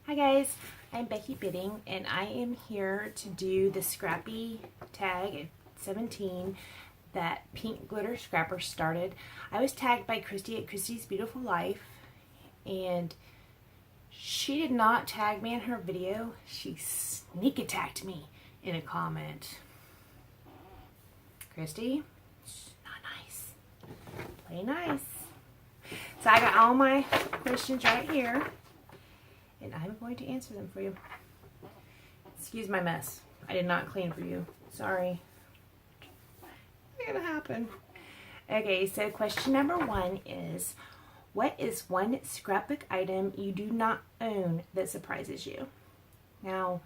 Hi guys, I'm Becky Bidding and I am here to do the Scrappy Tag at 17 that Pink Glitter Scrapper started. I was tagged by Christy at Christy's Beautiful Life and she did not tag me in her video. She sneak attacked me in a comment. Christy, not nice. Play nice. So I got all my questions right here. And I'm going to answer them for you. Excuse my mess. I did not clean for you. Sorry. It's gonna happen. Okay, so question number 1 is, what is one scrapbook item you do not own that surprises you? Now,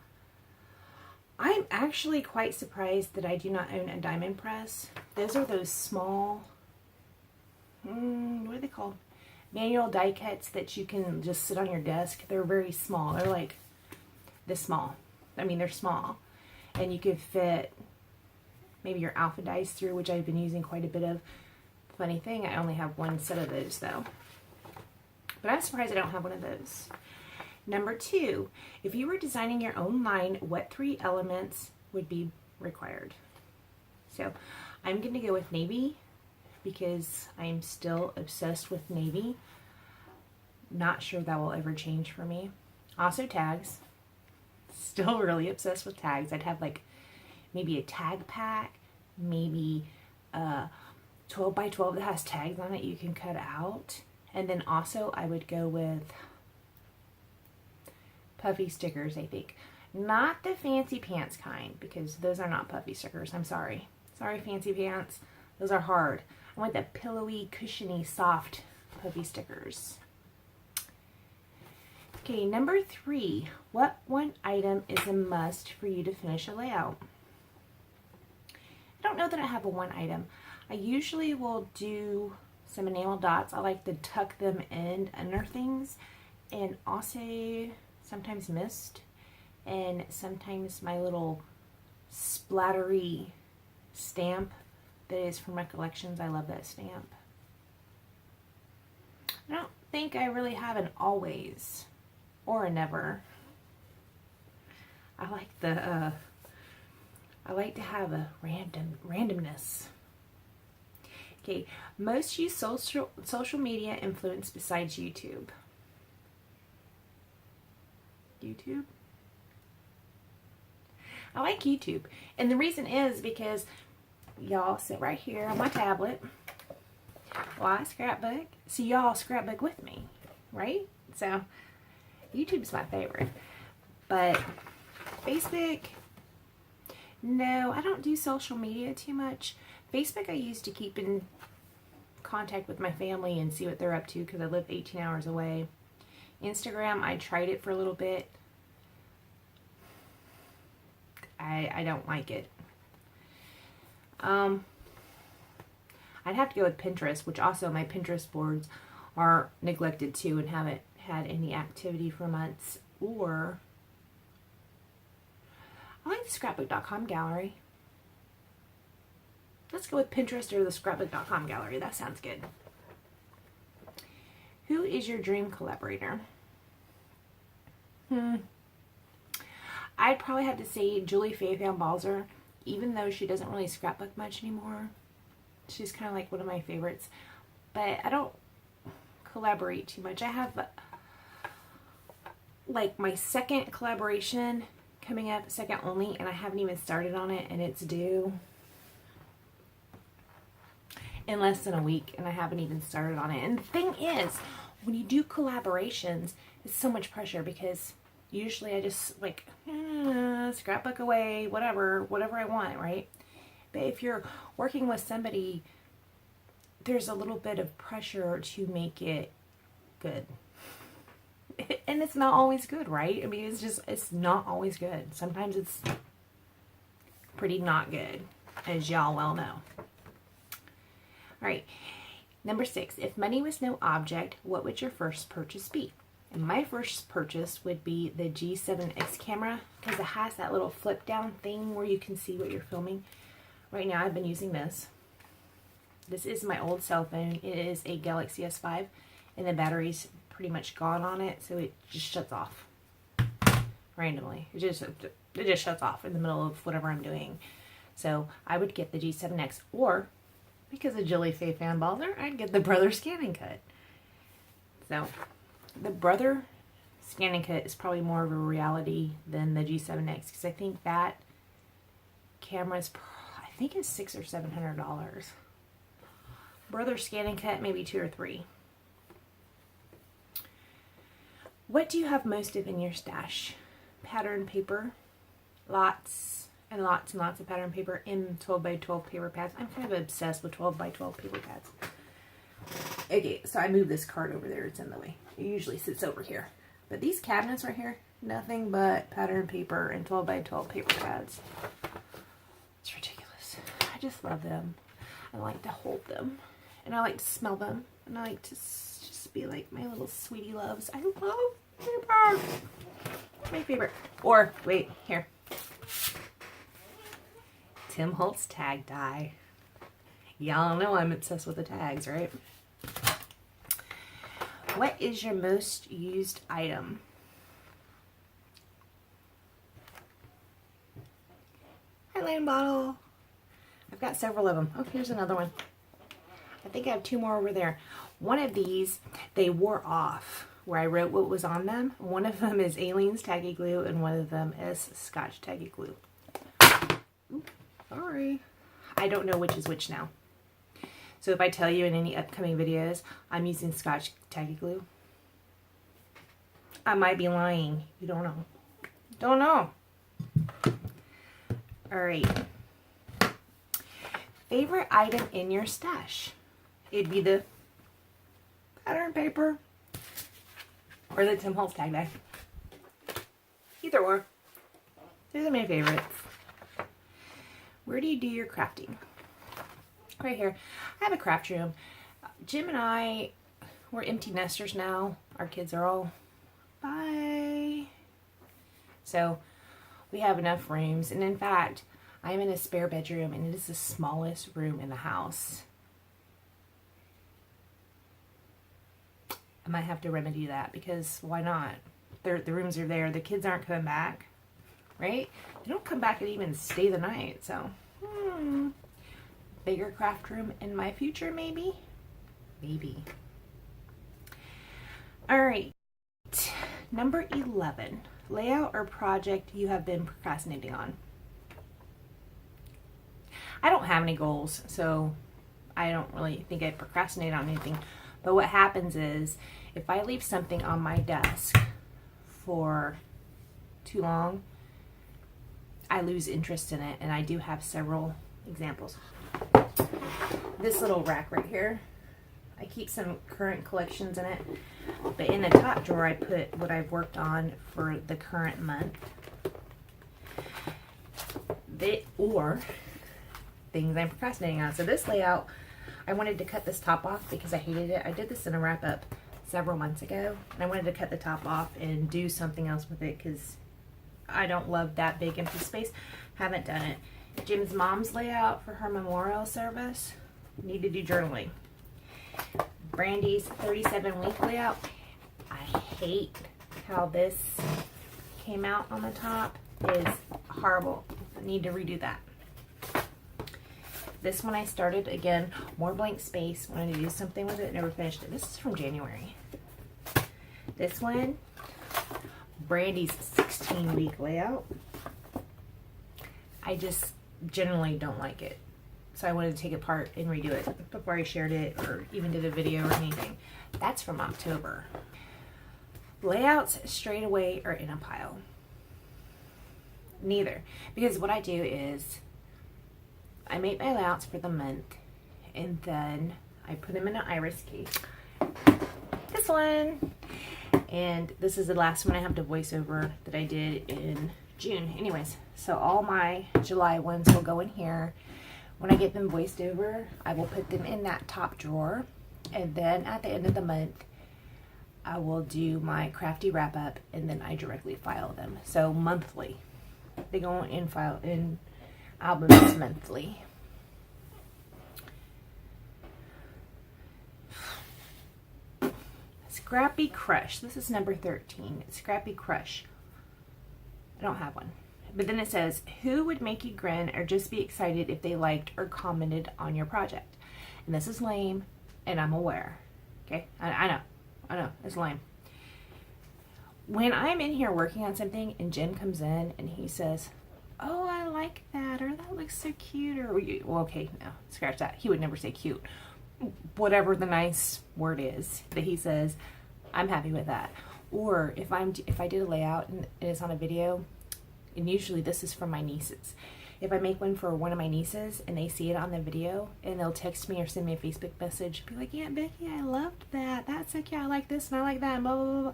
I'm actually quite surprised that I do not own a diamond press. Those are those small, what are they called? Manual die cuts that you can just sit on your desk. They're very small. They're like this small. I mean, they're small. And you could fit maybe your alpha dies through, which I've been using quite a bit of. Funny thing, I only have one set of those though. But I'm surprised I don't have one of those. Number 2, if you were designing your own line, what 3 elements would be required? So I'm going to go with navy, because I'm still obsessed with navy. Not sure that will ever change for me. Also tags. Still really obsessed with tags. I'd have like maybe a tag pack, maybe a 12 by 12 that has tags on it you can cut out. And then also I would go with puffy stickers, I think. Not the fancy pants kind, because those are not puffy stickers. I'm sorry. Sorry, fancy pants. Those are hard. I want the pillowy, cushiony, soft puffy stickers. Okay, number 3. What one item is a must for you to finish a layout? I don't know that I have a one item. I usually will do some enamel dots. I like to tuck them in under things, and also sometimes mist, and sometimes my little splattery stamp that is from Recollections. I love that stamp. I don't think I really have an always or a never. I like the I like to have a randomness. Okay, most use social media influence besides YouTube. YouTube? I like YouTube, and the reason is because y'all sit right here on my tablet while I scrapbook, so y'all scrapbook with me, right? So YouTube's my favorite. But Facebook, no, I don't do social media too much. Facebook I use to keep in contact with my family and see what they're up to, because I live 18 hours away. Instagram, I tried it for a little bit. I don't like it. I'd have to go with Pinterest, which also my Pinterest boards are neglected too and haven't had any activity for months. Or I like the Scrapbook.com gallery. Let's go with Pinterest or the Scrapbook.com gallery. That sounds good. Who is your dream collaborator? I'd probably have to say Julie Faye Van Balzer, even though she doesn't really scrapbook much anymore. She's kind of like one of my favorites, but I don't collaborate too much. I have like my second collaboration coming up, second only, and I haven't even started on it, and it's due in less than a week, and I haven't even started on it. And the thing is, when you do collaborations, it's so much pressure, because usually I just like scrapbook away, whatever I want, right? But if you're working with somebody, there's a little bit of pressure to make it good. And it's not always good, right? I mean, it's not always good. Sometimes it's pretty not good, as y'all well know. All right, number 6. If money was no object, what would your first purchase be? And my first purchase would be the G7X camera, because it has that little flip down thing where you can see what you're filming. Right now I've been using this. This is my old cell phone. It is a Galaxy S5, and the battery's pretty much gone on it, so it just shuts off. randomly. It just shuts off in the middle of whatever I'm doing. So I would get the G7X, or because of Jilly Faye fan balls, I'd get the Brother Scanning Cut. So the Brother Scanning Cut is probably more of a reality than the G7X, because I think that camera's, I think it's $600 or $700. Brother Scanning Cut, maybe $2 or $3. What do you have most of in your stash? Pattern paper, lots and lots and lots of pattern paper in 12 by 12 paper pads. I'm kind of obsessed with 12 by 12 paper pads. Okay, so I moved this card over there. It's in the way. It usually sits over here. But these cabinets right here, nothing but pattern paper and 12 by 12 paper pads. It's ridiculous. I just love them. I like to hold them. And I like to smell them. And I like to just be like my little sweetie loves. I love paper. My favorite. Or, wait, here. Tim Holtz tag die. Y'all know I'm obsessed with the tags, right? What is your most used item? Highlighting bottle. I've got several of them. Oh, here's another one. I think I have 2 more over there. One of these, they wore off where I wrote what was on them. One of them is Aleene's Tacky Glue, and one of them is Scotch Tacky Glue. Ooh, sorry. I don't know which is which now. So if I tell you in any upcoming videos I'm using Scotch Tacky Glue, I might be lying. You don't know. Don't know. Alright. Favorite item in your stash? It'd be the pattern paper or the Tim Holtz tag die. Either or. These are my favorites. Where do you do your crafting? Right here. I have a craft room. Jim and I, we're empty nesters now. Our kids are all bye. So we have enough rooms. And in fact, I'm in a spare bedroom, and it is the smallest room in the house. I might have to remedy that, because why not? The rooms are there. The kids aren't coming back, right? They don't come back and even stay the night. So, bigger craft room in my future, maybe? Maybe. All right. Number 11. Layout or project you have been procrastinating on. I don't have any goals, so I don't really think I procrastinate on anything. But what happens is, if I leave something on my desk for too long, I lose interest in it, and I do have several examples. This little rack right here, I keep some current collections in it, but in the top drawer I put what I've worked on for the current month. Or things I'm procrastinating on. So this layout, I wanted to cut this top off because I hated it. I did this in a wrap up several months ago, and I wanted to cut the top off and do something else with it because I don't love that big empty space. Haven't done it. Jim's mom's layout for her memorial service. Need to do journaling. Brandy's 37-week layout. I hate how this came out on the top. It is horrible. I need to redo that. This one I started, again, more blank space. Wanted to do something with it, never finished it. This is from January. This one, Brandy's 16-week layout. I just generally don't like it. So I wanted to take it apart and redo it before I shared it or even did a video or anything. That's from October. Layouts straight away or in a pile. Neither. Because what I do is I make my layouts for the month, and then I put them in an iris case. This one. And this is the last one I have to voice over that I did in June. Anyways, so all my July ones will go in here. When I get them voiced over, I will put them in that top drawer. And then at the end of the month, I will do my crafty wrap up, and then I directly file them. So monthly. They go in file in albums monthly. Scrappy Crush. This is number 13. Scrappy Crush. don't have one. But then it says, who would make you grin or just be excited if they liked or commented on your project? And this is lame, and I'm aware. Okay, I know, it's lame. When I'm in here working on something and Jim comes in and he says, oh, I like that, or that looks so cute, or, well, okay, no, scratch that. He would never say cute. Whatever the nice word is that he says, I'm happy with that. Or if I did a layout and it's on a video, and usually this is from my nieces. If I make one for one of my nieces and they see it on the video and they'll text me or send me a Facebook message, be like, Aunt Becky, I loved that. That's so cute. I like this and I like that. And blah, blah, blah, blah.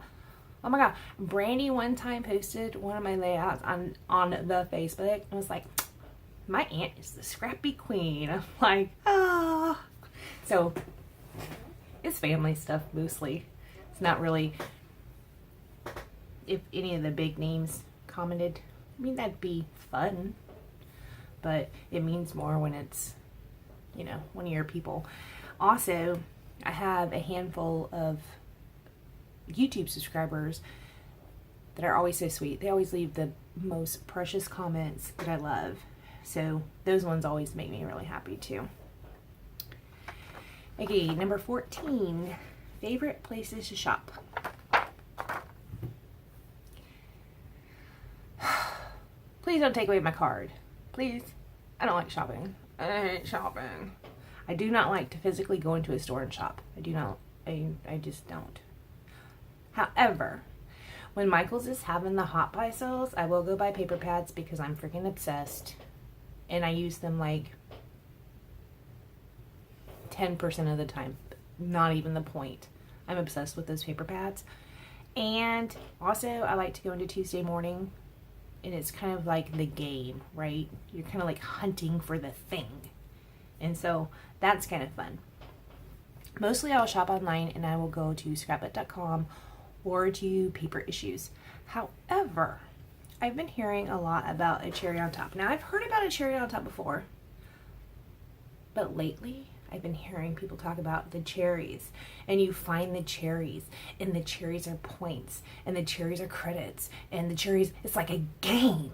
Oh my God. Brandy one time posted one of my layouts on the Facebook and was like, my aunt is the scrappy queen. I'm like, oh. So it's family stuff mostly. It's not really, if any of the big names commented, I mean, that'd be fun, but it means more when it's, you know, one of your people. Also, I have a handful of YouTube subscribers that are always so sweet. They always leave the most precious comments that I love. So those ones always make me really happy too. Okay, number 14, favorite places to shop. Please don't take away my card. Please. I don't like shopping. I hate shopping. I do not like to physically go into a store and shop. I do not. I just don't. However, when Michael's is having the hot buy sales, I will go buy paper pads because I'm freaking obsessed. And I use them like 10% of the time. Not even the point. I'm obsessed with those paper pads. And also, I like to go into Tuesday morning. And it's kind of like the game, right? You're kind of like hunting for the thing. And so that's kind of fun. Mostly I'll shop online and I will go to scrapbook.com or to Paper Issues. However, I've been hearing a lot about a cherry on top. Now, I've heard about a cherry on top before, but lately I've been hearing people talk about the cherries, and you find the cherries, and the cherries are points, and the cherries are credits, and the cherries, it's like a game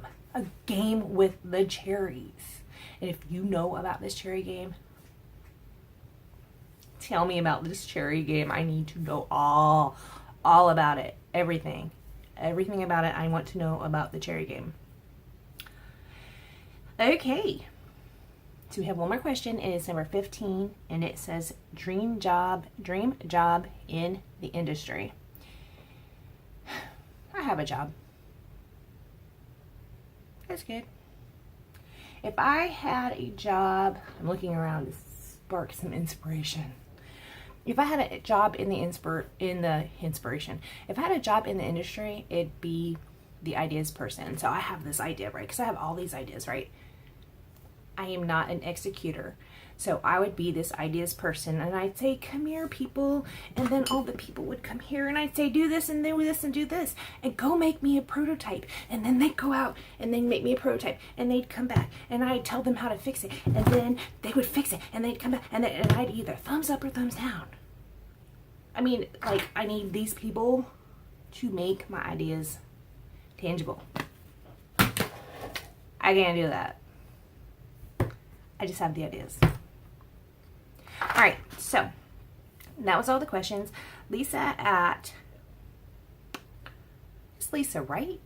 with the cherries. And if you know about this cherry game, tell me about this cherry game. I need to know all about it, everything about it. I want to know about the cherry game. Okay. So we have one more question, and it's number 15, and it says dream job in the industry. I have a job. That's good. If I had a job, I'm looking around to spark some inspiration. If I had a job in the inspiration, if I had a job in the industry, it'd be the ideas person. So I have this idea, right? Because I have all these ideas, right? I am not an executor. So I would be this ideas person, and I'd say, come here, people. And then all the people would come here, and I'd say, do this and do this and do this. And go make me a prototype. And then they'd go out and they'd make me a prototype. And they'd come back, and I'd tell them how to fix it. And then they would fix it, and they'd come back, and I'd either thumbs up or thumbs down. I mean, like, I need these people to make my ideas tangible. I can't do that. I just have the ideas. All right, so that was all the questions. Lisa at, it's Lisa, right?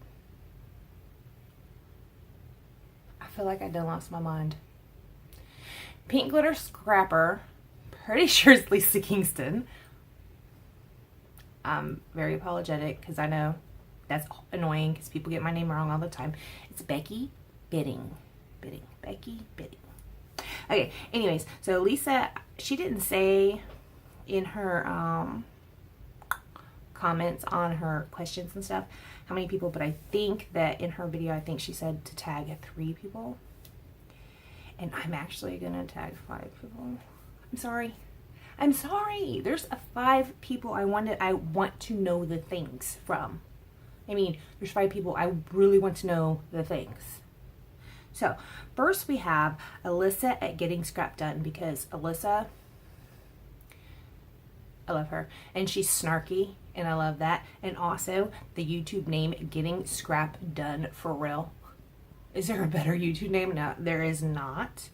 I feel like I done lost my mind. Pink Glitter Scrapper, pretty sure it's Lisa Kingston. I'm very apologetic because I know that's annoying because people get my name wrong all the time. It's Becky Bidding. Becky Bidding. Okay, anyways, so Lisa, she didn't say in her comments on her questions and stuff how many people, but I think that in her video, I think she said to tag 3 people. And I'm actually going to tag 5 people. I'm sorry. There's 5 people I want to know the things from. I mean, there's 5 people I really want to know the things. So, first we have Alyssa at Getting Scrap Done, because Alyssa, I love her. And she's snarky, and I love that. And also, the YouTube name, Getting Scrap Done for Real. Is there a better YouTube name? No, there is not.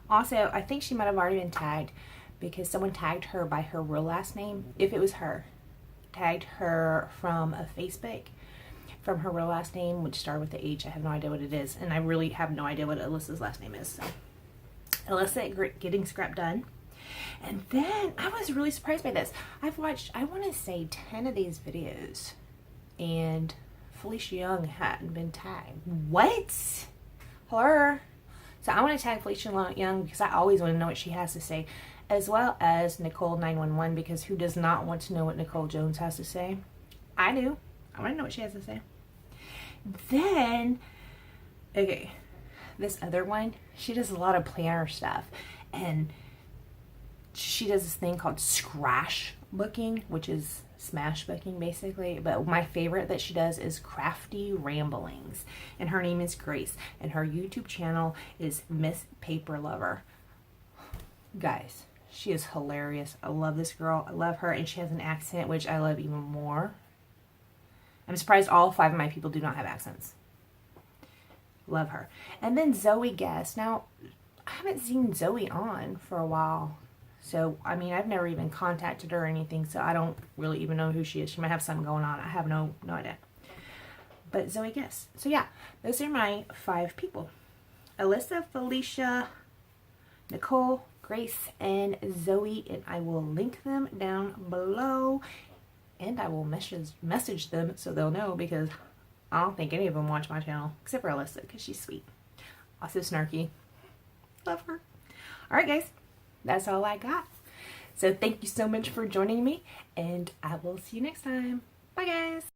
Also, I think she might have already been tagged because someone tagged her by her real last name. If it was her, tagged her from a Facebook from her real last name, which started with the H. I have no idea what it is. And I really have no idea what Alyssa's last name is. So, Alyssa Getting Scrap Done. And then I was really surprised by this. I've watched, I want to say 10 of these videos. And Felicia Young hadn't been tagged. What? Hello? So I want to tag Felicia Young because I always want to know what she has to say. As well as Nicole 911, because who does not want to know what Nicole Jones has to say? I do. I want to know what she has to say. Then, okay, this other one, she does a lot of planner stuff. And she does this thing called Scrapbooking, which is smash booking basically. But my favorite that she does is Crafty Ramblings. And her name is Grace. And her YouTube channel is Miss Paper Lover. Guys, she is hilarious. I love this girl. I love her. And she has an accent, which I love even more. I'm surprised all 5 of my people do not have accents. Love her. And then Zoe Guest. Now, I haven't seen Zoe on for a while. So, I mean, I've never even contacted her or anything, so I don't really even know who she is. She might have something going on. I have no idea. But Zoe Guest. So, yeah, those are my 5 people. Alyssa, Felicia, Nicole, Grace, and Zoe. And I will link them down below. And I will message them so they'll know, because I don't think any of them watch my channel, except for Alyssa, because she's sweet. Also snarky. Love her. Alright, guys. That's all I got. So thank you so much for joining me, and I will see you next time. Bye, guys.